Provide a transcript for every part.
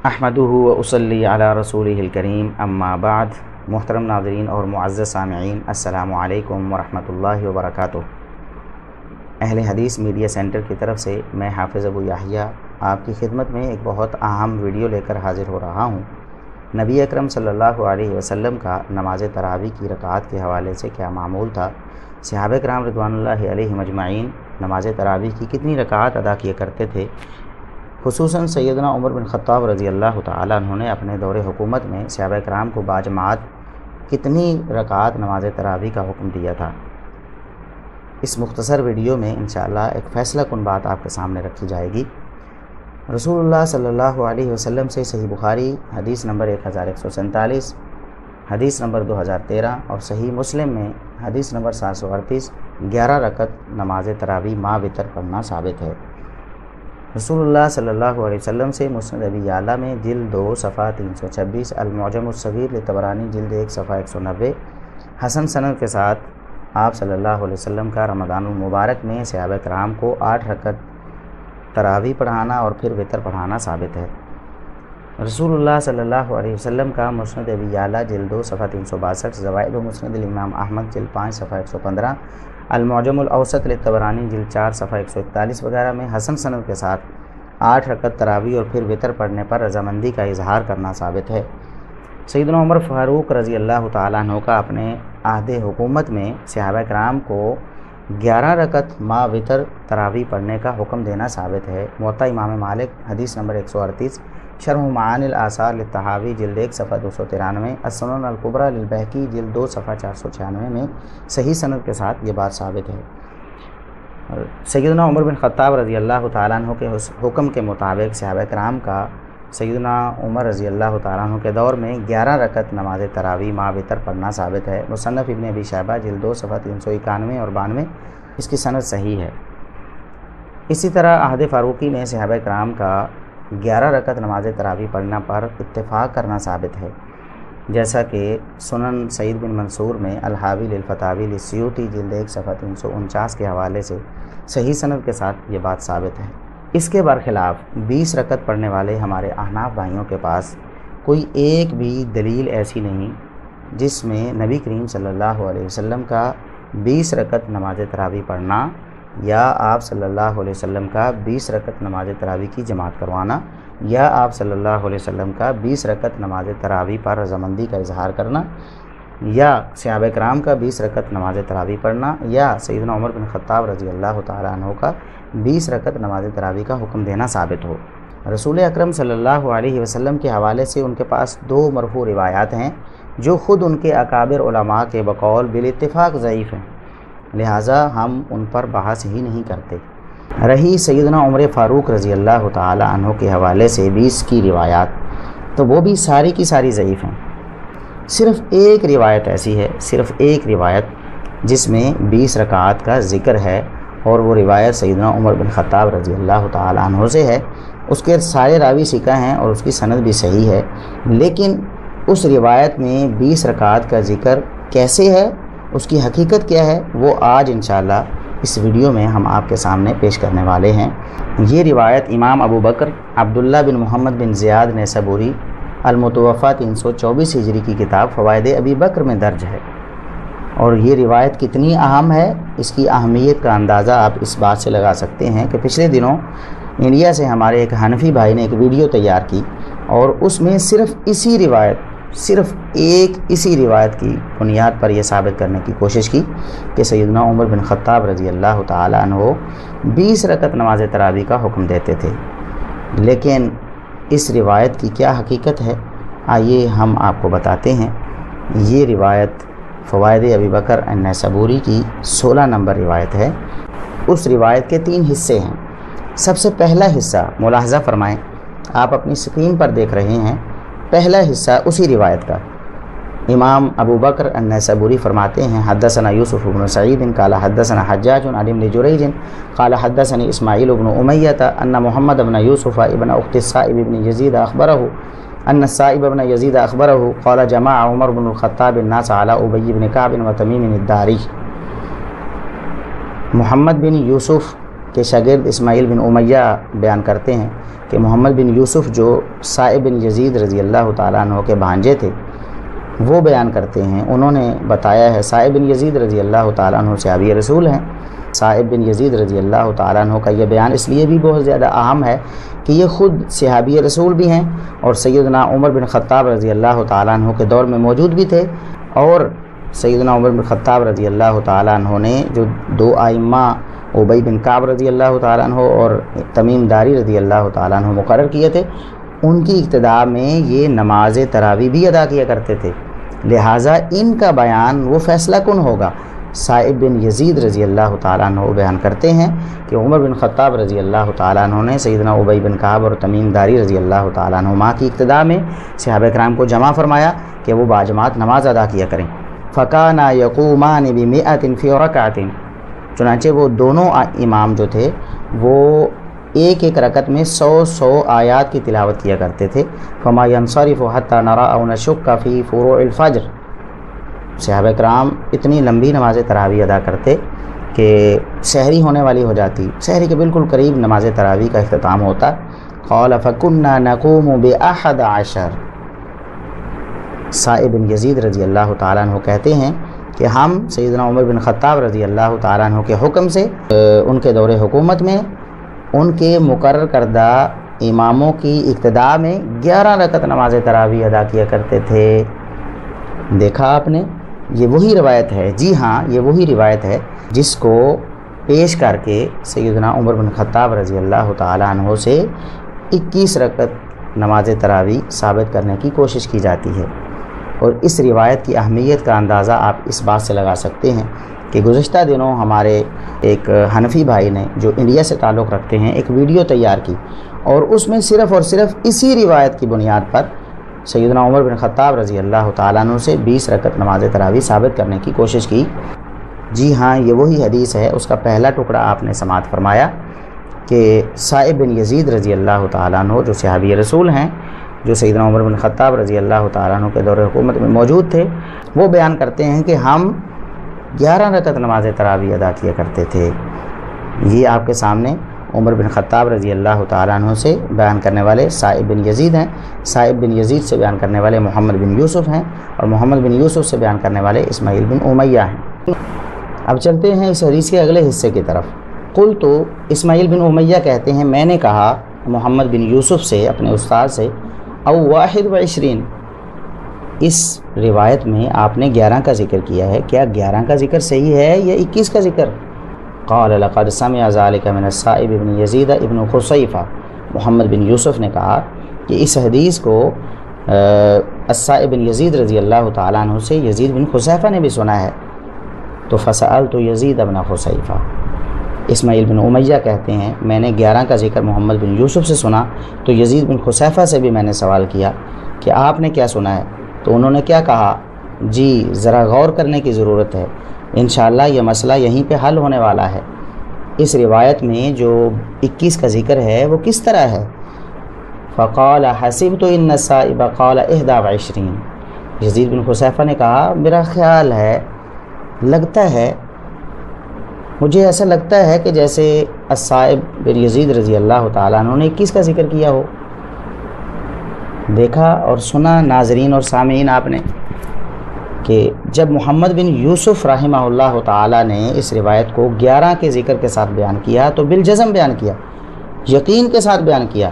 احمدہ و اصلی علی رسولہ الکریم اما بعد۔ محترم ناظرین اور معزز سامعین، السلام علیکم ورحمۃ اللہ وبرکاتہ۔ اہل حدیث میڈیا سینٹر کی طرف سے میں حافظ ابو یحییٰ آپ کی خدمت میں ایک بہت اہم ویڈیو لے کر حاضر ہو رہا ہوں۔ نبی اکرم صلی اللہ علیہ وسلم کا نماز تراویح کی رکعات کے حوالے سے کیا معمول تھا؟ صحابہ کرام رضوان اللہ علیہم اجمعین نماز تراویح کی کتنی رکعات ادا کیا کرتے تھے؟ خصوصاً سیدنا عمر بن خطاب رضی اللہ تعالیٰ عنہ نے اپنے دور حکومت میں صحابہ کرام کو باجماعت کتنی رکعات نماز تراویح کا حکم دیا تھا؟ اس مختصر ویڈیو میں انشاءاللہ ایک فیصلہ کن بات آپ کے سامنے رکھی جائے گی۔ رسول اللہ صلی اللہ علیہ وسلم سے صحیح بخاری حدیث نمبر 1147، حدیث نمبر 2013 اور صحیح مسلم میں حدیث نمبر 738 11 رکعت نماز تراویح ما وتر پڑھنا ثابت ہے۔ رسول اللہ صلی اللہ علیہ وسلم سے مسند ابی یعلیٰ میں جلد 2 صفحہ 326، المعجم الصغیر لطبرانی جلد 1 صفحہ 190 حسن سند کے ساتھ آپ صلی اللہ علیہ وسلم کا رمضان المبارک میں صحابہ کرام کو 8 رکعت تراویح پڑھانا اور پھر وتر پڑھانا ثابت ہے۔ رسول اللہ صلی اللہ علیہ وسلم کا مسند ابی یعلیٰ جلد 2 صفحہ 362، زوائد و مسند الامام احمد جلد 5 صفحہ 115، المعجم الاوسط للطبرانی جلد 4 صفحہ 141 وغیرہ میں حسن سند کے ساتھ 8 رکعت تراویح اور پھر وتر پڑھنے پر رضامندی کا اظہار کرنا ثابت ہے۔ سیدنا عمر فاروق رضی اللہ تعالیٰ عنہ کا اپنے عہد حکومت میں صحابہ کرام کو 11 رکعت ما وتر تراویح پڑھنے کا حکم دینا ثابت ہے۔ موطا امام مالک حدیث نمبر 138، شرح معانی الآثار للطحاوی جلد 1 صفحہ 293، السنن الکبریٰ للبیہقی جلد 2 صفحہ 496 میں صحیح سند کے ساتھ یہ بات ثابت ہے۔ اور سیدنا عمر بن خطاب رضی اللہ تعالیٰ عنہ کے حکم کے مطابق صحابہ کرام کا سیدنا عمر رضی اللہ تعالیٰ عنہ کے دور میں 11 رکعت نماز تراویح ما وتر پڑھنا ثابت ہے۔ مصنف ابن ابی شیبہ جلد 2 صفحہ 391 اور 92 اس کی سند صحیح ہے۔ اسی طرح عہد فاروقی میں صحابہ کرام کا 11 رکعت نماز تراویح پڑھنا پر اتفاق کرنا ثابت ہے، جیسا کہ سنن سعید بن منصور میں الحاوی للفتاوی للسیوطی جلد 1 صفحہ 349 کے حوالے سے صحیح سند کے ساتھ یہ بات ثابت ہے۔ اس کے برخلاف 20 رکعت پڑھنے والے ہمارے احناف بھائیوں کے پاس کوئی ایک بھی دلیل ایسی نہیں جس میں نبی کریم صلی اللہ علیہ وسلم کا 20 رکعت نماز تراویح پڑھنا یا آپ صلی اللہ علیہ وسلم کا 20 رکعت نماز تراویح کی جماعت کروانا یا آپ صلی اللہ علیہ وسلم کا 20 رکعت نماز تراویح پر رضامندی کا اظہار کرنا یا صحابہ کرام کا 20 رکعت نماز تراویح پڑھنا یا سیدنا عمر بن خطاب رضی اللہ تعالیٰ عنہ کا 20 رکعت نماز تراویح کا حکم دینا ثابت ہو۔ رسول اکرم صلی اللہ علیہ وسلم کے حوالے سے ان کے پاس 2 مرفوع روایات ہیں جو خود ان کے اکابر علماء کے بقول بالاتفاق ضعیف ہیں، لہٰذا ہم ان پر بحث ہی نہیں کرتے۔ رہی سیدنا عمر فاروق رضی اللہ تعالی عنہ کے حوالے سے 20 کی روایات، تو وہ بھی ساری کی ساری ضعیف ہیں۔ صرف ایک روایت ایسی ہے، صرف ایک روایت جس میں 20 رکعات کا ذکر ہے، اور وہ روایت سیدنا عمر بن خطاب رضی اللہ تعالی عنہ سے ہے۔ اس کے سارے راوی ثقہ ہیں اور اس کی سند بھی صحیح ہے، لیکن اس روایت میں 20 رکعات کا ذکر کیسے ہے، اس کی حقیقت کیا ہے، وہ آج انشاءاللہ اس ویڈیو میں ہم آپ کے سامنے پیش کرنے والے ہیں۔ یہ روایت امام ابو بکر عبداللہ بن محمد بن زیاد نیسابوری المتوفیٰ 324 ہجری کی کتاب فوائد ابی بکر میں درج ہے۔ اور یہ روایت کتنی اہم ہے، اس کی اہمیت کا اندازہ آپ اس بات سے لگا سکتے ہیں کہ پچھلے دنوں انڈیا سے ہمارے ایک حنفی بھائی نے ایک ویڈیو تیار کی اور اس میں صرف اسی روایت کی بنیاد پر یہ ثابت کرنے کی کوشش کی کہ سیدنا عمر بن خطاب رضی اللہ تعالی عنہ 20 رکعت نماز تراویح کا حکم دیتے تھے، لیکن اس روایت کی کیا حقیقت ہے آئیے ہم آپ کو بتاتے ہیں۔ یہ روایت فوائد ابی بکر النیسابوری کی 16 نمبر روایت ہے۔ اس روایت کے 3 حصے ہیں۔ سب سے پہلا حصہ ملاحظہ فرمائیں، آپ اپنی اسکرین پر دیکھ رہے ہیں، پہلا حصہ اسی روایت کا۔ امام ابو بکر النیسابوری فرماتے ہیں حدثنا یوسف بن سعید قال حدثنا حجاج عن ابن جریج قال حدثني اسماعیل بن امیہ ان محمد بن یوسف ابن اخت السائب بن یزید اخبرہ ان السائب بن یزید اخبرہ قال جمع عمر بن الخطاب الناس على ابی بن کعب و تمیم الداری۔ محمد بن یوسف کے شاگرد اسماعیل بن امیہ بیان کرتے ہیں کہ محمد بن یوسف جو صائب بن یزید رضی اللہ تعالیٰ عنہ کے بھانجے تھے وہ بیان کرتے ہیں، انہوں نے بتایا ہے صائب بن یزید رضی اللہ تعالیٰ عنہ صحابی رسول ہیں۔ صائب بن یزید رضی اللہ تعالیٰ عنہ کا یہ بیان اس لیے بھی بہت زیادہ اہم ہے کہ یہ خود صحابی رسول بھی ہیں اور سیدنا عمر بن خطاب رضی اللہ تعالیٰ عنہ کے دور میں موجود بھی تھے، اور سیدنا عمر بن خطاب رضی اللہ تعالیٰ عنہ نے جو دو ائمہ ابی بن کعب رضی اللہ تعالیٰ عنہ اور تمیم داری رضی اللہ تعالیٰ عنہ مقرر کیے تھے، ان کی اقتداء میں یہ نماز تراویح بھی ادا کیا کرتے تھے، لہٰذا ان کا بیان وہ فیصلہ کن ہوگا۔ صائب بن یزید رضی اللہ تعالیٰ عنہ بیان کرتے ہیں کہ عمر بن خطاب رضی اللہ تعالیٰ عنہ نے سیدنا ابی بن کعب اور تمیم داری رضی اللہ تعالیٰ عنہما کی اقتداء میں صحابہ کرام کو جمع فرمایا کہ وہ باجماعت نماز ادا کیا کریں۔ فَكَانَا يَقُومَانِ بِمِئَةٍ فِي رَكَعَةٍ، چنانچہ وہ دونوں امام جو تھے وہ ایک ایک رکعت میں 100 آیات کی تلاوت کیا کرتے تھے۔ فَمَا يَنصَرِفُ حَتَّى نَرَى أَوْ نَشُكَّ فِي فُرُوعِ الْفَجْرِ، صحابہ کرام اتنی لمبی نماز تراویح ادا کرتے کہ سحری ہونے والی ہو جاتی، سحری کے بالکل قریب نماز تراویح کا اختتام ہوتا۔ قال فَكُنَّا نَقُومُ ب11، صائب بن یزید رضی اللہ تعالیٰ عنہ کہتے ہیں کہ ہم سیدنا عمر بن خطاب رضی اللہ تعالیٰ عنہ کے حکم سے ان کے دور حکومت میں ان کے مقرر کردہ اماموں کی اقتداء میں 11 رکعت نماز تراویح ادا کیا کرتے تھے۔ دیکھا آپ نے، یہ وہی روایت ہے، جی ہاں یہ وہی روایت ہے جس کو پیش کر کے سیدنا عمر بن خطاب رضی اللہ تعالیٰ عنہ سے 21 رکعت نماز تراویح ثابت کرنے کی کوشش کی جاتی ہے۔ اور اس روایت کی اہمیت کا اندازہ آپ اس بات سے لگا سکتے ہیں کہ گزشتہ دنوں ہمارے ایک حنفی بھائی نے جو انڈیا سے تعلق رکھتے ہیں ایک ویڈیو تیار کی، اور اس میں صرف اور صرف اسی روایت کی بنیاد پر سیدنا عمر بن خطاب رضی اللہ تعالیٰ عنہ سے 20 رکعت نماز تراویح ثابت کرنے کی کوشش کی۔ جی ہاں یہ وہی حدیث ہے، اس کا پہلا ٹکڑا آپ نے سماعت فرمایا کہ صائب بن یزید رضی اللہ تعالیٰ عنہ جو صحابی رسول ہیں، جو سیدنا عمر بن خطاب رضی اللہ تعالیٰ عنہ کے دور حکومت میں موجود تھے، وہ بیان کرتے ہیں کہ ہم 11 رکعت نماز تراویح ادا کیا کرتے تھے۔ یہ آپ کے سامنے عمر بن خطاب رضی اللہ تعالیٰ عنہ سے بیان کرنے والے صائب بن یزید ہیں، صائب بن یزید سے بیان کرنے والے محمد بن یوسف ہیں، اور محمد بن یوسف سے بیان کرنے والے اسماعیل بن امیہ ہیں۔ اب چلتے ہیں اس حدیث کے اگلے حصے کی طرف۔ قلت، اسماعیل بن امیہ کہتے ہیں میں نے کہا محمد بن یوسف سے، اپنے استاد سے، او 21، اس روایت میں آپ نے 11 کا ذکر کیا ہے، کیا 11 کا ذکر صحیح ہے یا 21 کا ذکر؟ قال لقد سمع ذلك من الصائب بن یزید ابن خصیفہ، محمد بن یوسف نے کہا کہ اس حدیث کو الصائب بن یزید رضی اللہ تعالیٰ عنہ سے یزید بن خصیفہ نے بھی سنا ہے۔ تو فسألت یزید بن خصیفہ، اسماعیل بن امیہ کہتے ہیں میں نے 11 کا ذکر محمد بن یوسف سے سنا، تو یزید بن خصیفہ سے بھی میں نے سوال کیا کہ آپ نے کیا سنا ہے؟ تو انہوں نے کیا کہا؟ جی ذرا غور کرنے کی ضرورت ہے، انشاءاللہ یہ مسئلہ یہیں پہ حل ہونے والا ہے۔ اس روایت میں جو 21 کا ذکر ہے وہ کس طرح ہے؟ فقال حسبت ان الصائب قال 21، یزید بن خصیفہ نے کہا میرا خیال ہے، لگتا ہے، مجھے ایسا لگتا ہے کہ جیسے الصائب بن یزید رضی اللہ تعالیٰ عنہ نے 21 کا ذکر کیا ہو۔ دیکھا اور سنا ناظرین اور سامعین آپ نے کہ جب محمد بن یوسف رحمہ اللہ تعالیٰ نے اس روایت کو 11 کے ذکر کے ساتھ بیان کیا تو بالجزم بیان کیا، یقین کے ساتھ بیان کیا،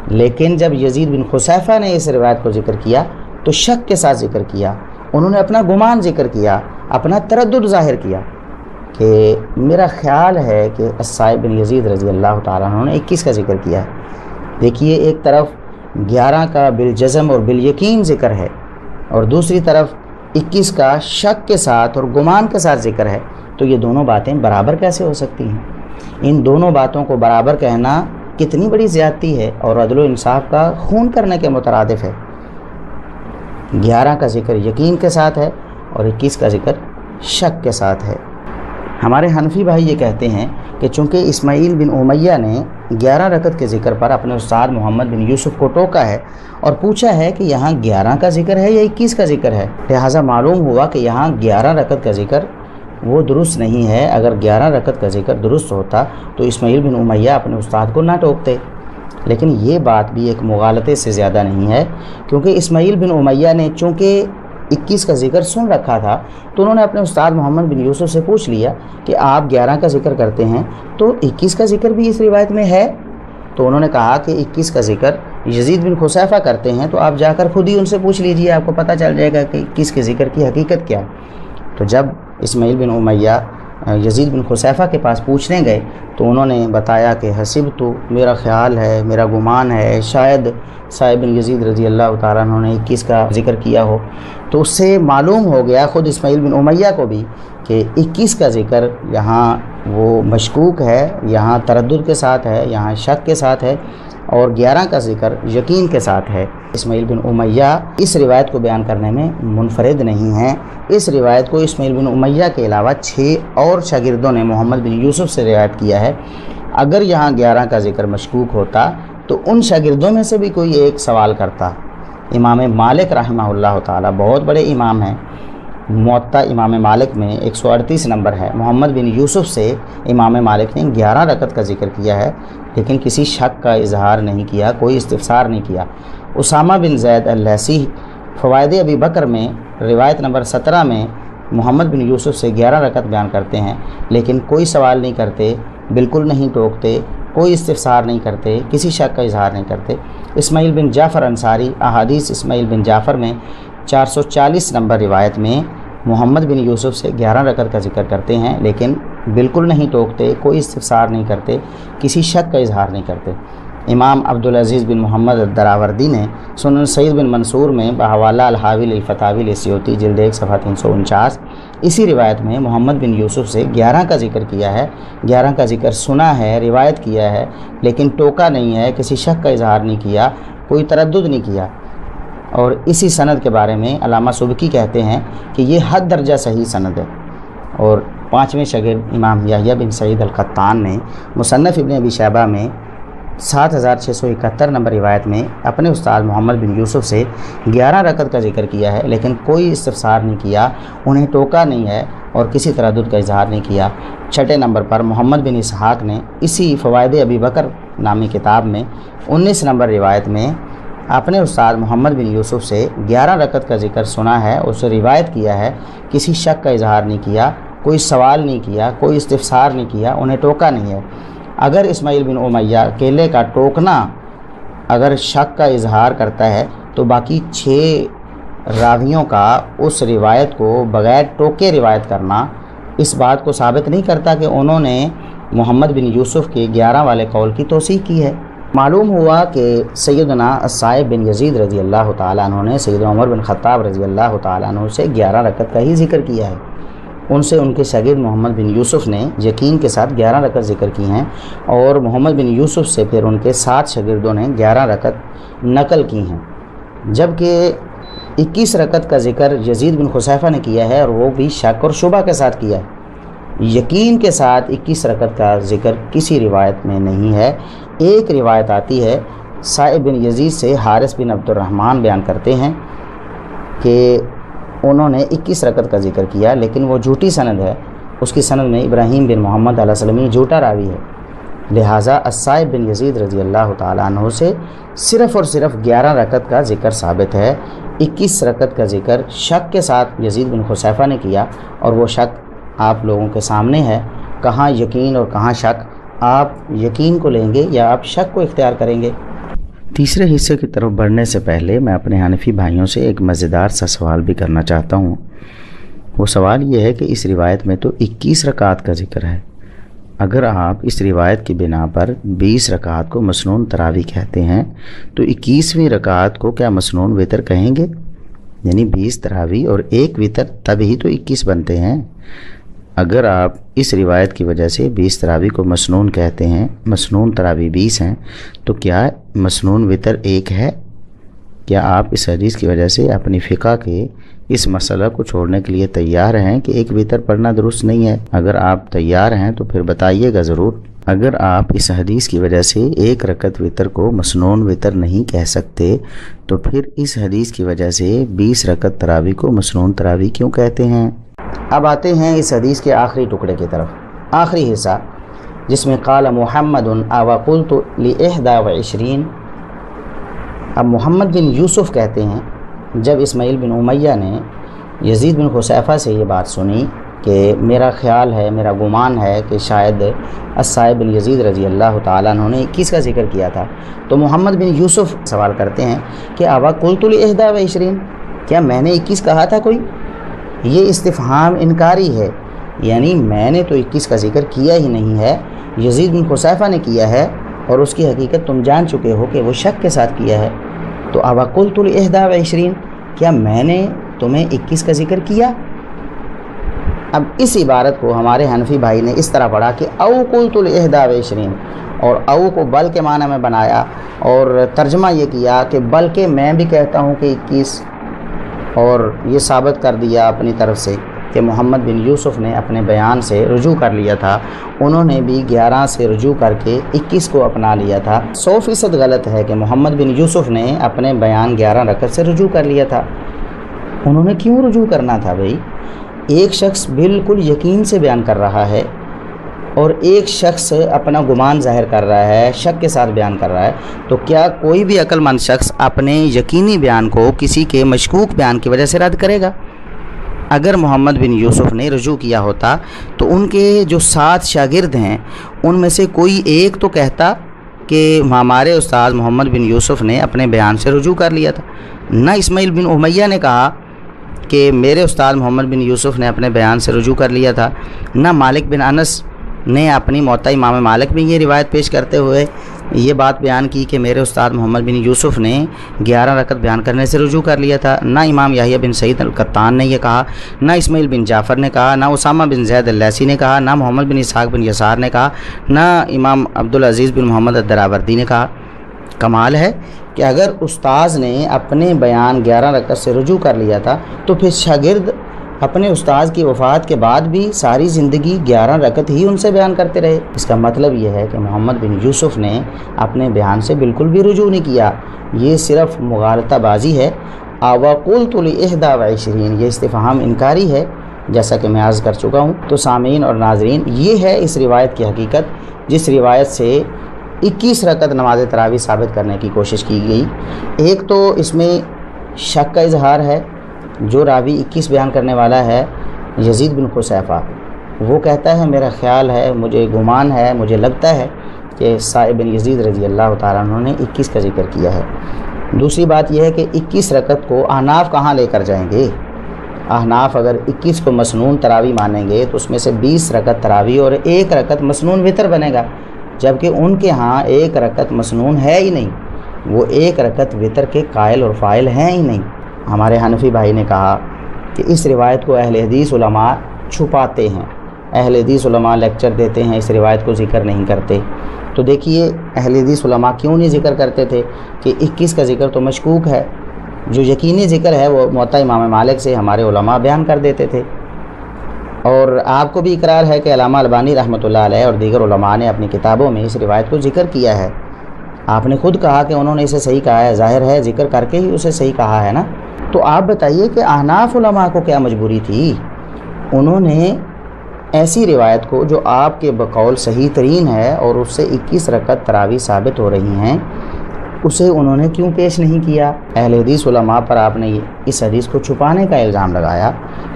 لیکن جب یزید بن خصیفہ نے اس روایت کو ذکر کیا تو شک کے ساتھ ذکر کیا، انہوں نے اپنا گمان ذکر کیا، اپنا تردد ظاہر کیا کہ میرا خیال ہے کہ الصائب بن یزید رضی اللہ تعالیٰ عنہ نے 21 کا ذکر کیا ہے۔ دیکھیے ایک طرف 11 کا بالجزم اور بالیقین ذکر ہے اور دوسری طرف 21 کا شک کے ساتھ اور گمان کے ساتھ ذکر ہے، تو یہ دونوں باتیں برابر کیسے ہو سکتی ہیں؟ ان دونوں باتوں کو برابر کہنا کتنی بڑی زیادتی ہے اور عدل و انصاف کا خون کرنے کے مترادف ہے۔ 11 کا ذکر یقین کے ساتھ ہے اور 21 کا ذکر شک کے ساتھ ہے۔ ہمارے حنفی بھائی یہ کہتے ہیں کہ چونکہ اسماعیل بن امیہ نے 11 رکعت کے ذکر پر اپنے استاد محمد بن یوسف کو ٹوکا ہے اور پوچھا ہے کہ یہاں 11 کا ذکر ہے یا 21 کا ذکر ہے، لہٰذا معلوم ہوا کہ یہاں 11 رکعت کا ذکر وہ درست نہیں ہے۔ اگر 11 رکعت کا ذکر درست ہوتا تو اسماعیل بن امیہ اپنے استاد کو نہ ٹوکتے، لیکن یہ بات بھی ایک مغالطے سے زیادہ نہیں ہے، کیونکہ اسماعیل بن امیہ نے چونکہ 21 کا ذکر سن رکھا تھا تو انہوں نے اپنے استاد محمد بن یوسف سے پوچھ لیا کہ آپ 11 کا ذکر کرتے ہیں تو 21 کا ذکر بھی اس روایت میں ہے؟ تو انہوں نے کہا کہ 21 کا ذکر یزید بن خصیفہ کرتے ہیں، تو آپ جا کر خود ہی ان سے پوچھ لیجئے، آپ کو پتہ چل جائے گا کہ 21 کے ذکر کی حقیقت کیا ہے۔ تو جب اسماعیل بن امیہ یزید بن خصیفہ کے پاس پوچھنے گئے تو انہوں نے بتایا کہ حسب تو، میرا خیال ہے، میرا گمان ہے، شاید صاحب بن یزید رضی اللہ تعالیٰ عنہ نے 21 کا ذکر کیا ہو۔ تو اس سے معلوم ہو گیا خود اسماعیل بن امیہ کو بھی کہ 21 کا ذکر یہاں وہ مشکوک ہے، یہاں تردد کے ساتھ ہے، یہاں شک کے ساتھ ہے، اور 11 کا ذکر یقین کے ساتھ ہے۔ اسماعیل بن امیہ اس روایت کو بیان کرنے میں منفرد نہیں ہیں۔ اس روایت کو اسماعیل بن امیہ کے علاوہ 6 اور شاگردوں نے محمد بن یوسف سے روایت کیا ہے۔ اگر یہاں 11 کا ذکر مشکوک ہوتا تو ان شاگردوں میں سے بھی کوئی ایک سوال کرتا۔ امام مالک رحمہ اللہ تعالی بہت بڑے امام ہیں، موطا امام مالک میں 138 نمبر ہے۔ محمد بن یوسف سے امام مالک نے 11 رکعت کا ذکر کیا ہے، لیکن کسی شک کا اظہار نہیں کیا، کوئی استفسار نہیں کیا۔ اسامہ بن زید اللیثی فوائد ابی بکر میں روایت نمبر 17 میں محمد بن یوسف سے 11 رکعت بیان کرتے ہیں، لیکن کوئی سوال نہیں کرتے، بالکل نہیں ٹوکتے، کوئی استفسار نہیں کرتے، کسی شک کا اظہار نہیں کرتے۔ اسماعیل بن جعفر انصاری احادیث اسماعیل بن جعفر میں 440 نمبر روایت میں محمد بن یوسف سے 11 رکعت کا ذکر کرتے ہیں، لیکن بالکل نہیں ٹوکتے، کوئی استفسار نہیں کرتے، کسی شک کا اظہار نہیں کرتے۔ امام عبدالعزیز بن محمد الدراوردی نے سنن سعید بن منصور میں بحوالہ الحاوی للفتاوی للسیوطی جلد 1 صفحہ 349 اسی روایت میں محمد بن یوسف سے 11 کا ذکر کیا ہے، 11 کا ذکر سنا ہے، روایت کیا ہے، لیکن ٹوکا نہیں ہے، کسی شک کا اظہار نہیں کیا، کوئی تردد نہیں کیا۔ اور اسی سند کے بارے میں علامہ سبکی کہتے ہیں کہ یہ حد درجہ صحیح سند ہے۔ اور 5ویں شاگرد امام یحییٰ بن سعید القطان نے مصنف ابن ابی شیبہ میں 7671 نمبر روایت میں اپنے استاد محمد بن یوسف سے 11 رکعت کا ذکر کیا ہے، لیکن کوئی استفسار نہیں کیا، انہیں ٹوکا نہیں ہے اور کسی تردد کا اظہار نہیں کیا۔ 6 نمبر پر محمد بن اسحاق نے اسی فوائد ابی بکر نامی کتاب میں 19 نمبر روایت میں اپنے استاد محمد بن یوسف سے 11 رکعت کا ذکر سنا ہے، اسے روایت کیا ہے، کسی شک کا اظہار نہیں کیا، کوئی سوال نہیں کیا، کوئی استفسار نہیں کیا، انہیں ٹوکا نہیں ہے۔ اگر اسماعیل بن امیہ اکیلے کا ٹوکنا اگر شک کا اظہار کرتا ہے تو باقی 6 راویوں کا اس روایت کو بغیر ٹوکے روایت کرنا اس بات کو ثابت نہیں کرتا کہ انہوں نے محمد بن یوسف کے 11 والے قول کی توثیق کی ہے۔ معلوم ہوا کہ سیدنا صاحب بن یزید رضی اللہ تعالیٰ عنہ نے سیدنا عمر بن خطاب رضی اللہ تعالیٰ عنہ سے 11 رکعت کا ہی ذکر کیا ہے۔ ان سے ان کے شاگرد محمد بن یوسف نے یقین کے ساتھ 11 رکعت ذکر کی ہیں، اور محمد بن یوسف سے پھر ان کے 7 شاگردوں نے 11 رکعت نقل کی ہیں، جبکہ 21 رکعت کا ذکر یزید بن خصیفہ نے کیا ہے، اور وہ بھی شک اور شبہ کے ساتھ کیا ہے۔ یقین کے ساتھ 21 رکعت کا ذکر کسی روایت میں نہیں ہے۔ ایک روایت آتی ہے، صاحب بن یزید سے حارث بن عبد الرحمن بیان کرتے ہیں کہ انہوں نے 21 رکعت کا ذکر کیا، لیکن وہ جھوٹی سند ہے، اس کی سند میں ابراہیم بن محمد علیہ السلام جھوٹا راوی ہے، لہٰذا الصائب بن یزید رضی اللہ تعالیٰ عنہ سے صرف اور صرف 11 رکعت کا ذکر ثابت ہے۔ 21 رکعت کا ذکر شک کے ساتھ یزید بن خصیفہ نے کیا، اور وہ شک آپ لوگوں کے سامنے ہے، کہاں یقین اور کہاں شک۔ آپ یقین کو لیں گے یا آپ شک کو اختیار کریں گے؟ تیسرے حصے کی طرف بڑھنے سے پہلے میں اپنے حنفی بھائیوں سے ایک مزیدار سا سوال بھی کرنا چاہتا ہوں۔ وہ سوال یہ ہے کہ اس روایت میں تو 21 رکعات کا ذکر ہے، اگر آپ اس روایت کی بنا پر 20 رکعات کو مسنون تراویح کہتے ہیں تو 21ویں رکعت کو کیا مسنون وتر کہیں گے؟ یعنی 20 تراویح اور ایک وتر، تب ہی تو 21 بنتے ہیں۔ اگر آپ اس روایت کی وجہ سے 20 تراویح کو مسنون کہتے ہیں، مسنون تراویح 20 ہیں، تو کیا مسنون وتر ایک ہے؟ کیا آپ اس حدیث کی وجہ سے اپنی فقہ کے اس مسئلہ کو چھوڑنے کے لیے تیار ہیں کہ ایک وتر پڑھنا درست نہیں ہے؟ اگر آپ تیار ہیں تو پھر بتائیے گا ضرور۔ اگر آپ اس حدیث کی وجہ سے ایک رکعت وتر کو مسنون وتر نہیں کہہ سکتے تو پھر اس حدیث کی وجہ سے 20 رکعت تراویح کو مسنون تراویح کیوں کہتے ہیں؟ اب آتے ہیں اس حدیث کے آخری ٹکڑے کی طرف، آخری حصہ جس میں قال محمد وقلت ل21۔ اب محمد بن یوسف کہتے ہیں جب اسماعیل بن امیہ نے یزید بن حذیفہ سے یہ بات سنی کہ میرا خیال ہے، میرا گمان ہے کہ شاید الصائب بن یزید رضی اللہ تعالیٰ عنہ نے 21 کا ذکر کیا تھا، تو محمد بن یوسف سوال کرتے ہیں کہ ابا قلت ل21، کیا میں نے 21 کہا تھا کوئی؟ یہ استفہام انکاری ہے، یعنی میں نے تو 21 کا ذکر کیا ہی نہیں ہے، یزید بن حذیفہ نے کیا ہے، اور اس کی حقیقت تم جان چکے ہو کہ وہ شک کے ساتھ کیا ہے۔ تو ابا قلت ل21، کیا میں نے تمہیں 21 کا ذکر کیا؟ اب اس عبارت کو ہمارے حنفی بھائی نے اس طرح پڑھا کہ او قلت ل21، اور او کو بل کے معنی میں بنایا اور ترجمہ یہ کیا کہ بلکہ میں بھی کہتا ہوں کہ 21، اور یہ ثابت کر دیا اپنی طرف سے کہ محمد بن یوسف نے اپنے بیان سے رجوع کر لیا تھا، انہوں نے بھی 11 سے رجوع کر کے 21 کو اپنا لیا تھا۔ 100% غلط ہے کہ محمد بن یوسف نے اپنے بیان 11 رکعت سے رجوع کر لیا تھا۔ انہوں نے کیوں رجوع کرنا تھا بھائی؟ ایک شخص بالکل یقین سے بیان کر رہا ہے اور ایک شخص اپنا گمان ظاہر کر رہا ہے، شک کے ساتھ بیان کر رہا ہے، تو کیا کوئی بھی عقل مند شخص اپنے یقینی بیان کو کسی کے مشکوک بیان کی وجہ سے رد کرے گا؟ اگر محمد بن یوسف نے رجوع کیا ہوتا تو ان کے جو 7 شاگرد ہیں ان میں سے کوئی ایک تو کہتا کہ ہمارے استاد محمد بن یوسف نے اپنے بیان سے رجوع کر لیا تھا۔ نہ اسماعیل بن امیہ نے کہا کہ میرے استاد محمد بن یوسف نے اپنے بیان سے رجوع کر لیا تھا، نہ مالک بن انس نے اپنی موطا امام مالک میں یہ روایت پیش کرتے ہوئے یہ بات بیان کی کہ میرے استاد محمد بن یوسف نے 11 رکعت بیان کرنے سے رجوع کر لیا تھا، نہ امام یحییٰ بن سعید القطان نے یہ کہا، نہ اسماعیل بن جعفر نے کہا، نہ اسامہ بن زید اللیثی نے کہا، نہ محمد بن اسحاق بن یسار نے کہا، نہ امام عبدالعزیز بن محمد الدراوردی نے کہا۔ کمال ہے کہ اگر استاذ نے اپنے بیان 11 رکعت سے رجوع کر لیا تھا تو پھر شاگرد اپنے استاذ کی وفات کے بعد بھی ساری زندگی 11 رکعت ہی ان سے بیان کرتے رہے۔ اس کا مطلب یہ ہے کہ محمد بن یوسف نے اپنے بیان سے بالکل بھی رجوع نہیں کیا، یہ صرف مغالطہ بازی ہے۔ وقلت ل21، یہ استفہام انکاری ہے جیسا کہ میں عرض کر چکا ہوں۔ تو سامعین اور ناظرین، یہ ہے اس روایت کی حقیقت جس روایت سے 21 رکعت نماز تراویح ثابت کرنے کی کوشش کی گئی۔ ایک تو اس میں شک کا اظہار ہے، جو راوی 21 بیان کرنے والا ہے یزید بن حذیفہ، وہ کہتا ہے میرا خیال ہے، مجھے گمان ہے، مجھے لگتا ہے کہ صائب بن یزید رضی اللہ تعالیٰ عنہ نے 21 کا ذکر کیا ہے۔ دوسری بات یہ ہے کہ 21 رکعت کو احناف کہاں لے کر جائیں گے؟ احناف اگر 21 کو مسنون تراویح مانیں گے تو اس میں سے 20 رکعت تراویح اور 1 رکعت مسنون وتر بنے گا، جبکہ ان کے ہاں 1 رکعت مسنون ہے ہی نہیں، وہ 1 رکعت وتر کے قائل اور فاعل ہیں ہی نہیں۔ ہمارے حنفی بھائی نے کہا کہ اس روایت کو اہل حدیث علماء چھپاتے ہیں، اہل حدیث علماء لیکچر دیتے ہیں، اس روایت کو ذکر نہیں کرتے۔ تو دیکھیے اہل حدیث علماء کیوں نہیں ذکر کرتے تھے کہ 21 کا ذکر تو مشکوک ہے، جو یقینی ذکر ہے وہ موطا امام مالک سے ہمارے علماء بیان کر دیتے تھے۔ اور آپ کو بھی اقرار ہے کہ علامہ البانی رحمۃ اللہ علیہ اور دیگر علماء نے اپنی کتابوں میں اس روایت کو ذکر کیا ہے۔ آپ نے خود کہا کہ انہوں نے اسے صحیح کہا ہے، ظاہر ہے ذکر کر کے ہی اسے صحیح کہا ہے نا۔ تو آپ بتائیے کہ احناف علماء کو کیا مجبوری تھی؟ انہوں نے ایسی روایت کو جو آپ کے بقول صحیح ترین ہے اور اس سے 21 رکعت تراویح ثابت ہو رہی ہیں، اسے انہوں نے کیوں پیش نہیں کیا؟ اہل حدیث علماء پر آپ نے اس حدیث کو چھپانے کا الزام لگایا،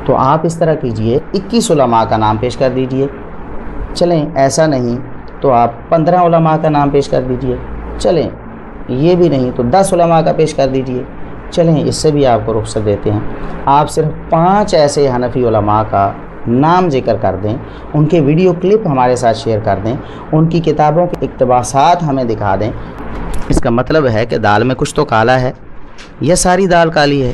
تو آپ اس طرح کیجئے 21 علماء کا نام پیش کر دیجئے۔ چلیں ایسا نہیں تو آپ 15 علماء کا نام پیش کر دیجئے، چلیں یہ بھی نہیں تو 10 علماء کا پیش کر دیجئے، چلیں اس سے بھی آپ کو رخصت دیتے ہیں۔ آپ صرف 5 ایسے حنفی علماء کا نام ذکر کر دیں، ان کے ویڈیو کلپ ہمارے ساتھ شیئر کر دیں، ان کی کتابوں کے اقتباسات ہمیں دکھا دیں۔ اس کا مطلب ہے کہ دال میں کچھ تو کالا ہے، یہ ساری دال کالی ہے۔